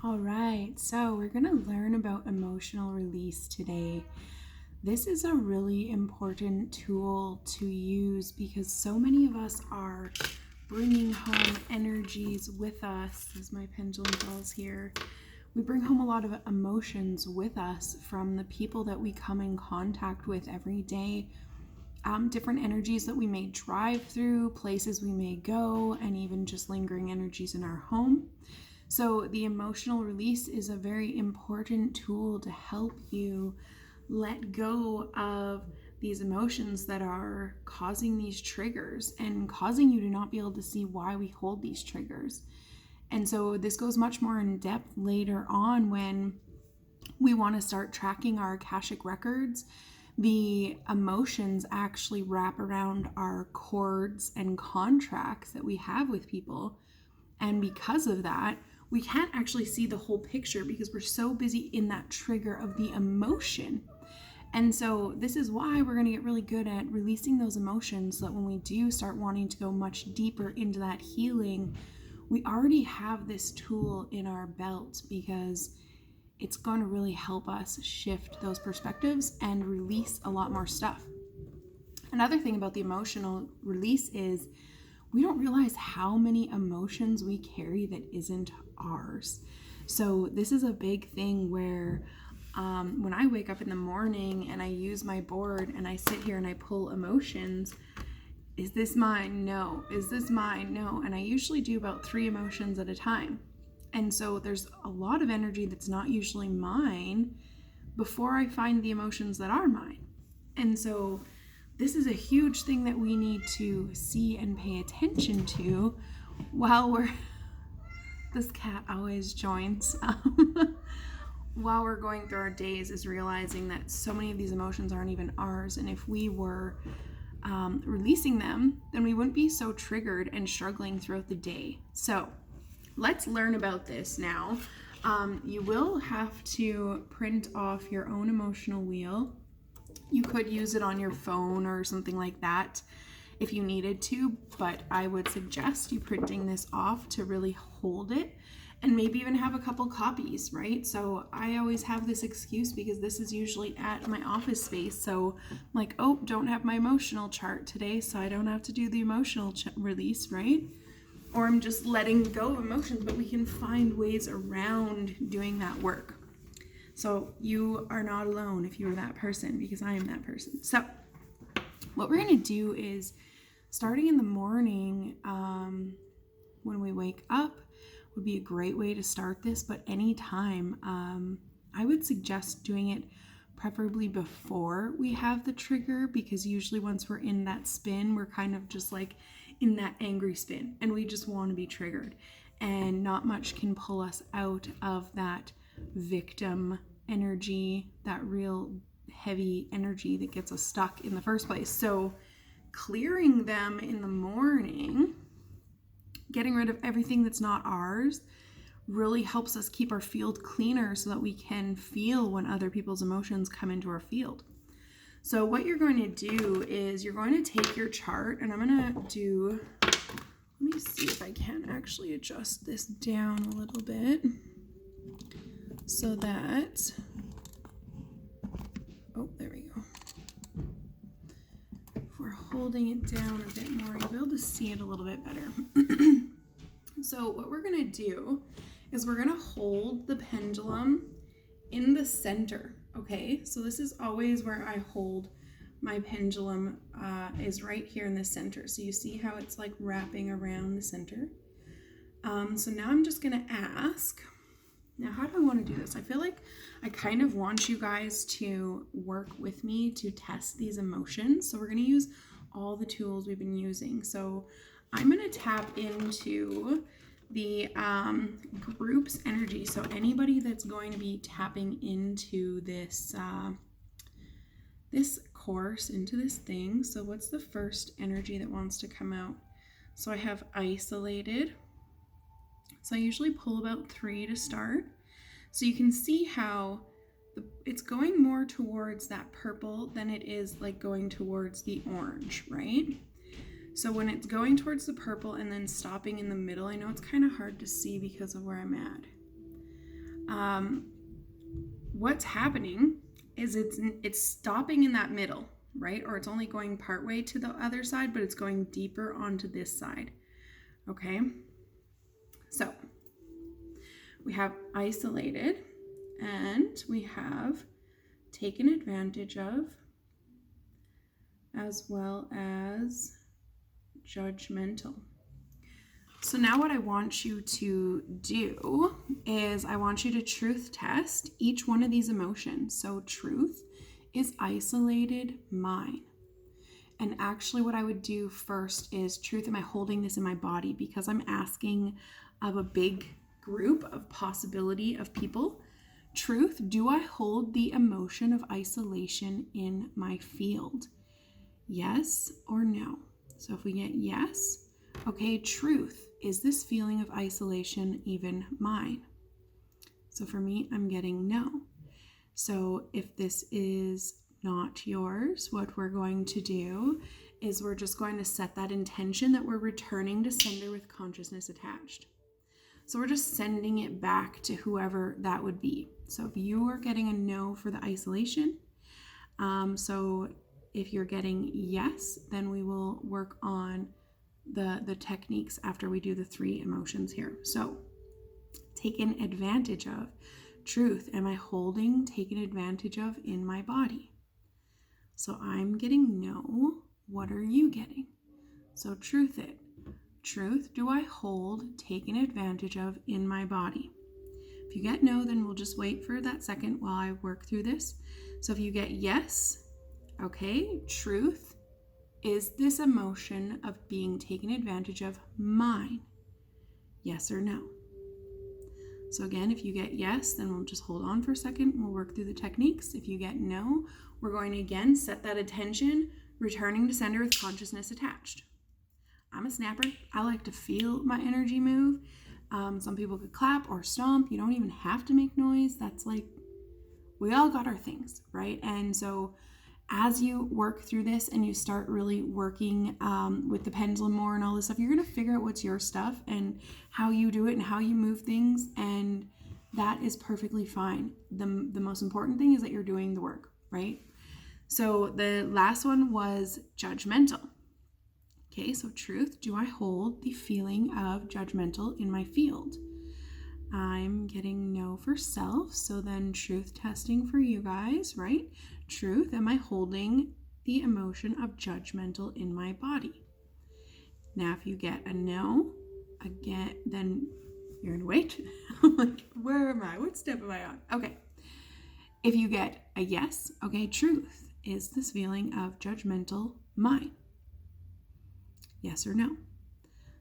All right, so we're going to learn about emotional release today. This is a really important tool to use because so many of us are bringing home energies with us, as my pendulum falls here. We bring home a lot of emotions with us from the people that we come in contact with every day. Different energies that we may drive through, places we may go, and even just lingering energies in our home. So the emotional release is a very important tool to help you let go of these emotions that are causing these triggers and causing you to not be able to see why we hold these triggers. And so this goes much more in depth later on when we want to start tracking our Akashic records. The emotions actually wrap around our cords and contracts that we have with people. And because of that, we can't actually see the whole picture because we're so busy in that trigger of the emotion. And so this is why we're going to get really good at releasing those emotions so that when we do start wanting to go much deeper into that healing, we already have this tool in our belt because it's going to really help us shift those perspectives and release a lot more stuff. Another thing about the emotional release is we don't realize how many emotions we carry that isn't ours. So this is a big thing where when I wake up in the morning and I use my board and I sit here and I pull emotions, is this mine? No. Is this mine? No. And I usually do about 3 emotions at a time. And so there's a lot of energy that's not usually mine before I find the emotions that are mine. And so this is a huge thing that we need to see and pay attention to while we're, this cat always joins, while we're going through our days, is realizing that so many of these emotions aren't even ours. And if we were releasing them, then we wouldn't be so triggered and struggling throughout the day. So let's learn about this now. You will have to print off your own emotional wheel. You could use it on your phone or something like that if you needed to, but I would suggest you printing this off to really hold it and maybe even have a couple copies, right? So I always have this excuse because this is usually at my office space. So I'm like, oh, don't have my emotional chart today, so I don't have to do the emotional release, right? Or I'm just letting go of emotions, but we can find ways around doing that work. So you are not alone if you are that person, because I am that person. So what we're going to do is, starting in the morning, when we wake up, would be a great way to start this, but anytime, I would suggest doing it preferably before we have the trigger, because usually once we're in that spin, we're kind of just like in that angry spin and we just want to be triggered, and not much can pull us out of that victim energy, that real heavy energy that gets us stuck in the first place. So clearing them in the morning, getting rid of everything that's not ours, really helps us keep our field cleaner so that we can feel when other people's emotions come into our field. So what you're going to do is you're going to take your chart, and I'm going to do, let me see if I can actually adjust this down a little bit so that, oh, there we go. If we're holding it down a bit more, you'll be able to see it a little bit better. So what we're going to do is we're going to hold the pendulum in the center, okay? So this is always where I hold my pendulum, is right here in the center. So you see how it's like wrapping around the center. So now I'm just going to ask, now how do I want to do this? I feel like I kind of want you guys to work with me to test these emotions. So we're going to use all the tools we've been using. So I'm going to tap into the group's energy. So anybody that's going to be tapping into this this course, into this thing. So what's the first energy that wants to come out? So I have isolated. So I usually pull about 3 to start. So you can see how it's going more towards that purple than it is like going towards the orange, right? So when it's going towards the purple and then stopping in the middle, I know it's kind of hard to see because of where I'm at. what's happening is it's stopping in that middle, right? Or it's only going partway to the other side, but it's going deeper onto this side. Okay, so we have isolated and we have taken advantage of, as well as judgmental. So now what I want you to do is I want you to truth test each one of these emotions. So truth is isolated mine. And actually what I would do first is truth, am I holding this in my body? Because I'm asking of a big group of possibility of people. Truth, do I hold the emotion of isolation in my field? Yes or no? So if we get yes, okay, truth, is this feeling of isolation even mine? So for me, I'm getting no. So if this is not yours, what we're going to do is we're just going to set that intention that we're returning to sender with consciousness attached. So we're just sending it back to whoever that would be. So if you are getting a no for the isolation, so if you're getting yes, then we will work on the techniques after we do the 3 emotions here. So taken advantage of. Truth, am I holding taken advantage of in my body? So I'm getting no. What are you getting? So truth it. Truth, do I hold taken advantage of in my body? If you get no, then we'll just wait for that second while I work through this. So if you get yes, okay, truth, is this emotion of being taken advantage of mine? Yes or no? So again, if you get yes, then we'll just hold on for a second. We'll work through the techniques. If you get no, we're going to again set that attention, returning to sender with consciousness attached. I'm a snapper. I like to feel my energy move. Some people could clap or stomp. You don't even have to make noise. That's like, we all got our things, right? And so as you work through this and you start really working with the pendulum more and all this stuff, you're going to figure out what's your stuff and how you do it and how you move things. And that is perfectly fine. The most important thing is that you're doing the work, right? So the last one was judgmental. Okay, so truth, do I hold the feeling of judgmental in my field? I'm getting no for self, so then truth testing for you guys, right? Truth, am I holding the emotion of judgmental in my body? Now, if you get a no, again, then you're gonna wait. I'm like, where am I? What step am I on? Okay. If you get a yes, okay, truth, is this feeling of judgmental mine? Yes or no?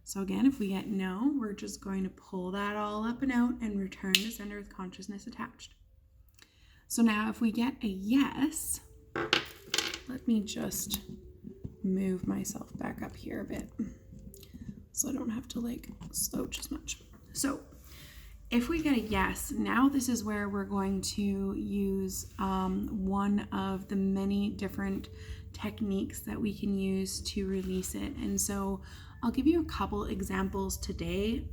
So again, if we get no, we're just going to pull that all up and out and return to sender with consciousness attached. So now if we get a yes, let me just move myself back up here a bit so I don't have to like slouch as much. So if we get a yes, now this is where we're going to use one of the many different techniques that we can use to release it. And so I'll give you a couple examples today,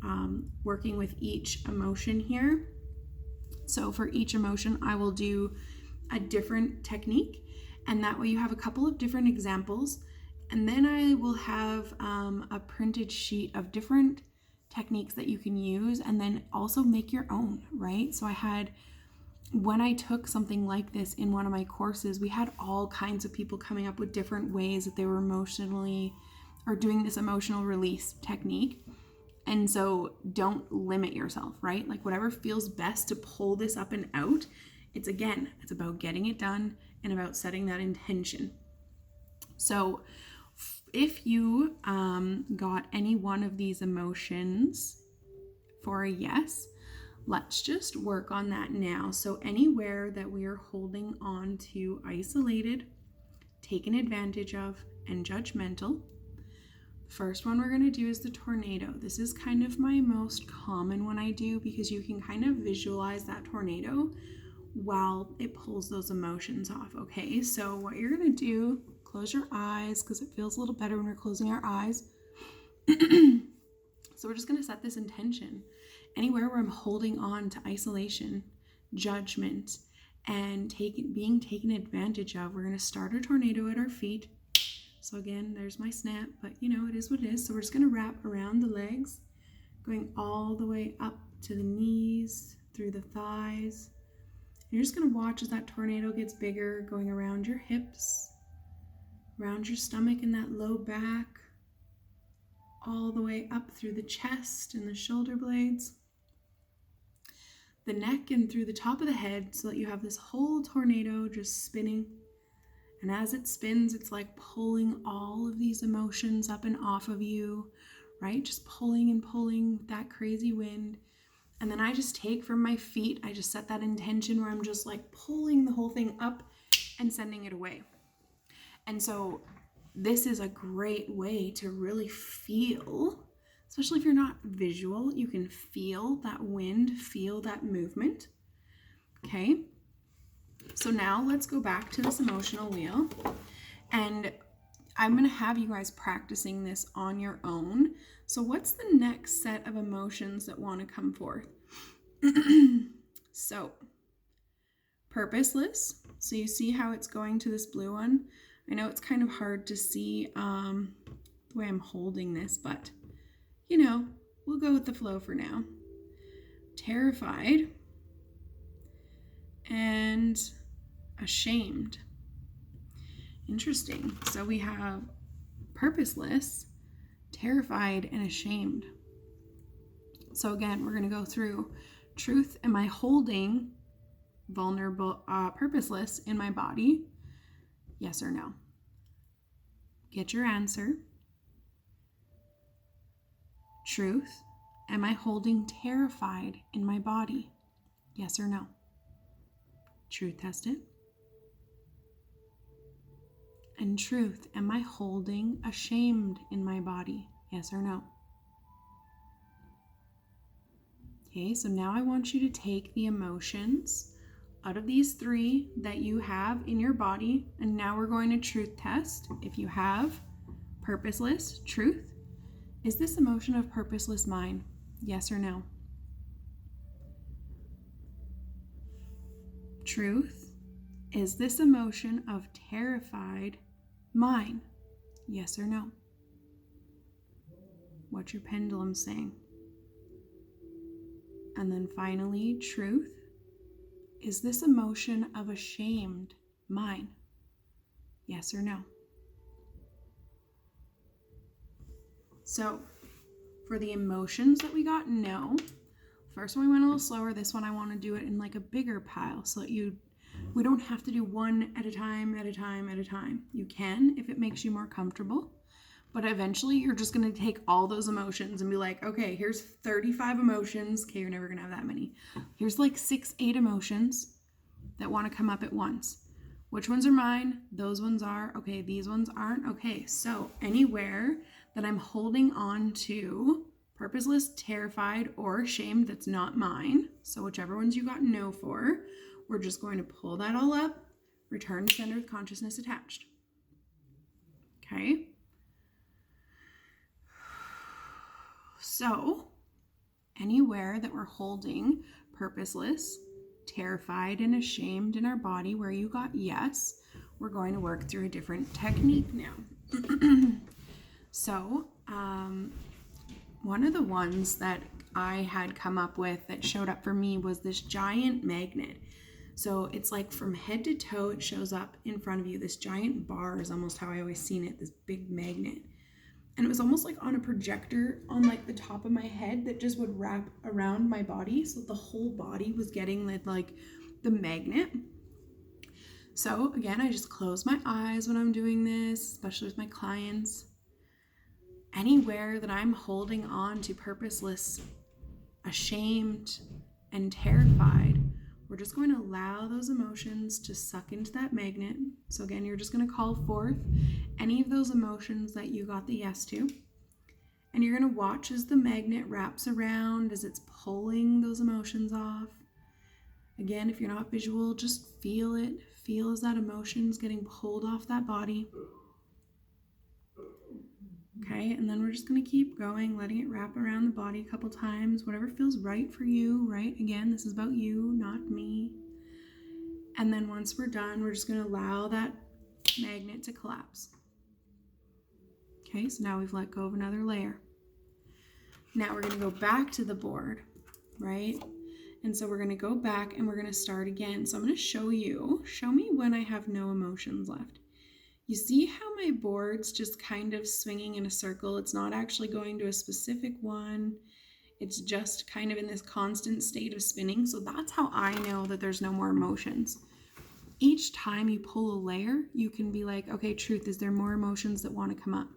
working with each emotion here. So for each emotion, I will do a different technique, and that way you have a couple of different examples. And then I will have a printed sheet of different techniques that you can use, and then also make your own, right? So when I took something like this in one of my courses, we had all kinds of people coming up with different ways that they were emotionally or doing this emotional release technique. And so don't limit yourself, right? Like whatever feels best to pull this up and out. It's about getting it done and about setting that intention. So if you got any one of these emotions for a yes, let's just work on that now. So anywhere that we are holding on to isolated, taken advantage of, and judgmental, the first one we're going to do is the tornado. This is kind of my most common one I do because you can kind of visualize that tornado while it pulls those emotions off. Okay, so what you're going to do, close your eyes because it feels a little better when we're closing our eyes. So we're just going to set this intention. anywhere where I'm holding on to isolation, judgment, and being taken advantage of. We're going to start a tornado at our feet. So again, there's my snap, but it is what it is. So we're just going to wrap around the legs, going all the way up to the knees, through the thighs. You're just going to watch as that tornado gets bigger, going around your hips, around your stomach and that low back, all the way up through the chest and the shoulder blades, the neck, and through the top of the head, so that you have this whole tornado just spinning. And as it spins, it's like pulling all of these emotions up and off of you, right? Just pulling and pulling with that crazy wind. And then I just take from my feet, I just set that intention where I'm just like pulling the whole thing up and sending it away. And so this is a great way to really feel, especially if you're not visual, you can feel that wind, feel that movement. Okay. So now let's go back to this emotional wheel, and I'm going to have you guys practicing this on your own. So what's the next set of emotions that want to come forth? So purposeless. So you see how it's going to this blue one? I know it's kind of hard to see the way I'm holding this, but we'll go with the flow for now. Terrified and ashamed. Interesting. So we have purposeless, terrified, and ashamed. So again, we're going to go through truth. Am I holding vulnerable, purposeless in my body? Yes or no? Get your answer. Truth. Am I holding terrified in my body? Yes or no? Truth test it. And truth. Am I holding ashamed in my body? Yes or no? Okay, so now I want you to take the emotions out of these three that you have in your body, and now we're going to truth test. If you have purposeless, truth, is this emotion of purposeless mine? Yes or no? Truth, is this emotion of terrified mine? Yes or no? What's your pendulum saying? And then finally, truth, is this emotion of ashamed mine? Yes or no? So for the emotions that we got no, first one we went a little slower. This one I want to do it in like a bigger pile so that we don't have to do one at a time. You can if it makes you more comfortable. But eventually you're just going to take all those emotions and be like, okay, here's 35 emotions. Okay, you're never going to have that many. Here's like 6-8 emotions that want to come up at once. Which ones are mine? Those ones are. Okay, these ones aren't. Okay, so anywhere that I'm holding on to purposeless, terrified, or ashamed that's not mine, so whichever ones you got no for, we're just going to pull that all up, return to center with consciousness attached. Okay? So, anywhere that we're holding purposeless, terrified, and ashamed in our body where you got yes, we're going to work through a different technique now. So, one of the ones that I had come up with that showed up for me was this giant magnet. So it's like from head to toe, it shows up in front of you. This giant bar is almost how I always seen it, this big magnet. And it was almost like on a projector on like the top of my head that just would wrap around my body. So the whole body was getting like the magnet. So again, I just close my eyes when I'm doing this, especially with my clients. Anywhere that I'm holding on to purposeless, ashamed, and terrified, we're just going to allow those emotions to suck into that magnet. So again, you're just going to call forth any of those emotions that you got the yes to. And you're going to watch as the magnet wraps around, as it's pulling those emotions off. Again, if you're not visual, just feel it. Feel as that emotion's getting pulled off that body. Okay, and then we're just going to keep going, letting it wrap around the body a couple times, whatever feels right for you, right? Again, this is about you, not me. And then once we're done, we're just going to allow that magnet to collapse. Okay, so now we've let go of another layer. Now we're going to go back to the board, right? And so we're going to go back and we're going to start again. So I'm going to show me when I have no emotions left. You see how my board's just kind of swinging in a circle? It's not actually going to a specific one. It's just kind of in this constant state of spinning. So that's how I know that there's no more emotions. Each time you pull a layer, you can be like, okay, truth, is there more emotions that want to come up?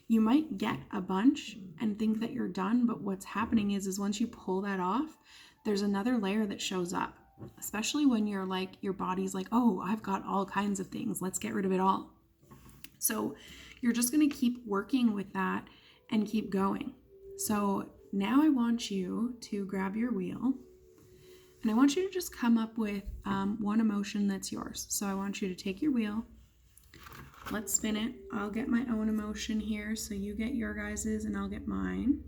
You might get a bunch and think that you're done, but what's happening is once you pull that off, there's another layer that shows up, especially when you're like, your body's like, oh, I've got all kinds of things. Let's get rid of it all. So you're just going to keep working with that and keep going. So now I want you to grab your wheel and I want you to just come up with one emotion that's yours. So I want you to take your wheel. Let's spin it. I'll get my own emotion here. So you get your guys's and I'll get mine.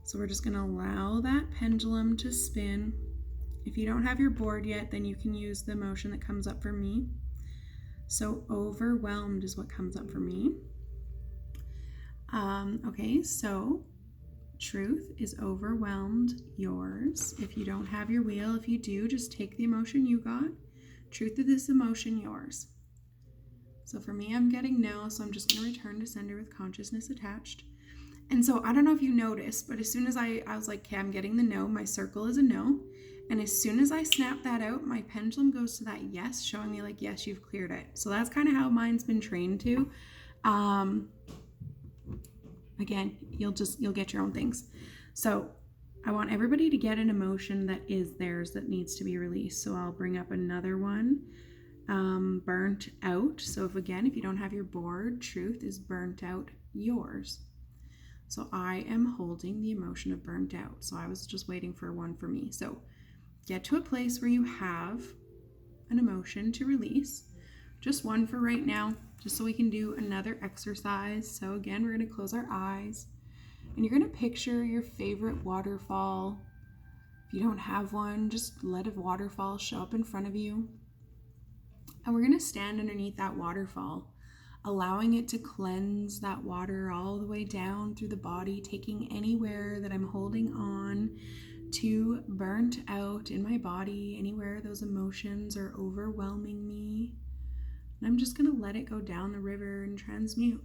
So we're just going to allow that pendulum to spin. If you don't have your board yet, then you can use the emotion that comes up for me. So overwhelmed is what comes up for me. Okay, so truth is overwhelmed, yours. If you don't have your wheel, if you do, just take the emotion you got. Truth of this emotion, yours. So for me, I'm getting no, so I'm just going to return to sender with consciousness attached. And so I don't know if you noticed, but as soon as I was like, okay, I'm getting the no, my circle is a no. And as soon as I snap that out, my pendulum goes to that yes, showing me like, yes, you've cleared it. So that's kind of how mine's been trained to. Again, you'll get your own things. So I want everybody to get an emotion that is theirs that needs to be released. So I'll bring up another one. Burnt out. So if you don't have your board, truth is burnt out, yours. So I am holding the emotion of burnt out. So I was just waiting for one for me. So get to a place where you have an emotion to release. Just one for right now, just so we can do another exercise. So again, we're going to close our eyes and you're going to picture your favorite waterfall. If you don't have one, just let a waterfall show up in front of you. And we're going to stand underneath that waterfall, allowing it to cleanse that water all the way down through the body, taking anywhere that I'm holding on to burnt out in my body, anywhere those emotions are overwhelming me. And I'm just going to let it go down the river and transmute,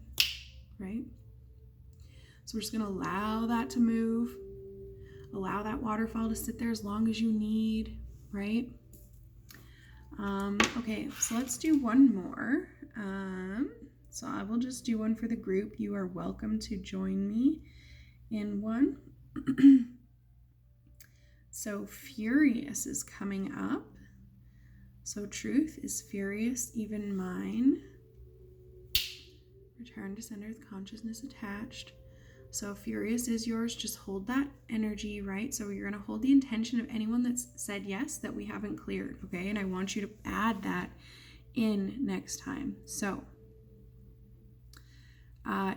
right? So we're just going to allow that to move, allow that waterfall to sit there as long as you need, right? Okay, so let's do one more. So I will just do one for the group. You are welcome to join me in one. So furious is coming up. So truth is furious, even mine. Return to center with consciousness attached. So furious is yours. Just hold that energy, right? So you're going to hold the intention of anyone that's said yes that we haven't cleared, okay? And I want you to add that in next time. So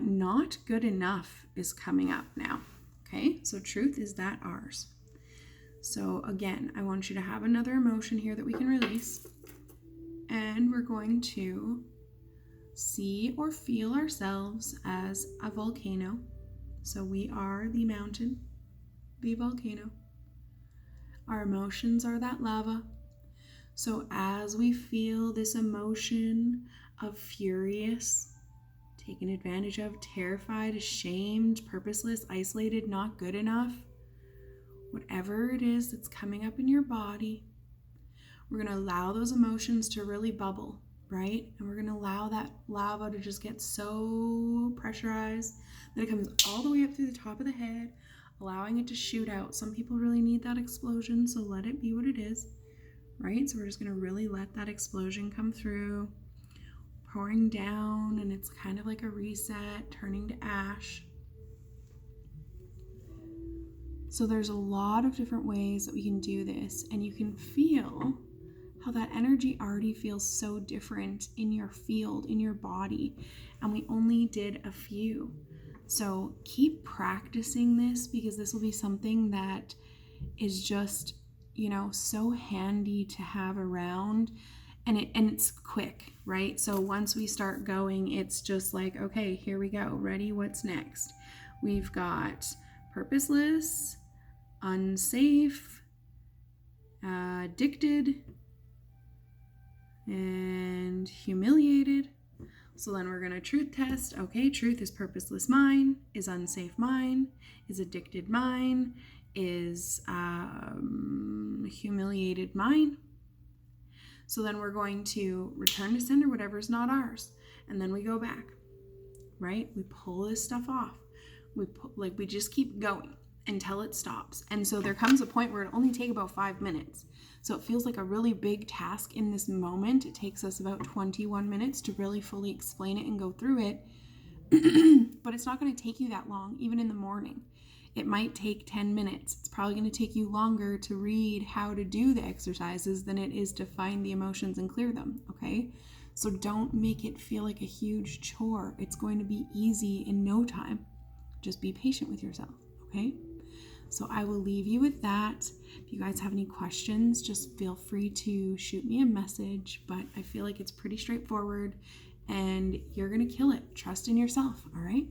not good enough is coming up now, okay? So truth is that ours. So again, I want you to have another emotion here that we can release. And we're going to see or feel ourselves as a volcano. So we are the mountain, the volcano. Our emotions are that lava. So as we feel this emotion of furious, taken advantage of, terrified, ashamed, purposeless, isolated, not good enough, whatever it is that's coming up in your body, we're going to allow those emotions to really bubble, right? And we're going to allow that lava to just get so pressurized that it comes all the way up through the top of the head, allowing it to shoot out. Some people really need that explosion, so let it be what it is, right? So we're just going to really let that explosion come through, pouring down, and it's kind of like a reset, turning to ash. So there's a lot of different ways that we can do this, and you can feel how that energy already feels so different in your field, in your body. And we only did a few. So keep practicing this, because this will be something that is just, so handy to have around. And it's quick, right? So once we start going, it's just like, okay, here we go. Ready? What's next? We've got purposeless, unsafe, addicted, and humiliated. So then we're going to truth test. Okay, truth is purposeless mine, is unsafe mine, is addicted mine, is humiliated mine. So then we're going to return to sender whatever's not ours. And then we go back, right? We pull this stuff off. We just keep going until it stops. And so there comes a point where it'll only take about 5 minutes. So it feels like a really big task in this moment. It takes us about 21 minutes to really fully explain it and go through it. But it's not going to take you that long, even in the morning. It might take 10 minutes. It's probably going to take you longer to read how to do the exercises than it is to find the emotions and clear them, okay? So don't make it feel like a huge chore. It's going to be easy in no time. Just be patient with yourself, okay? So I will leave you with that. If you guys have any questions, just feel free to shoot me a message, but I feel like it's pretty straightforward and you're going to kill it. Trust in yourself, all right?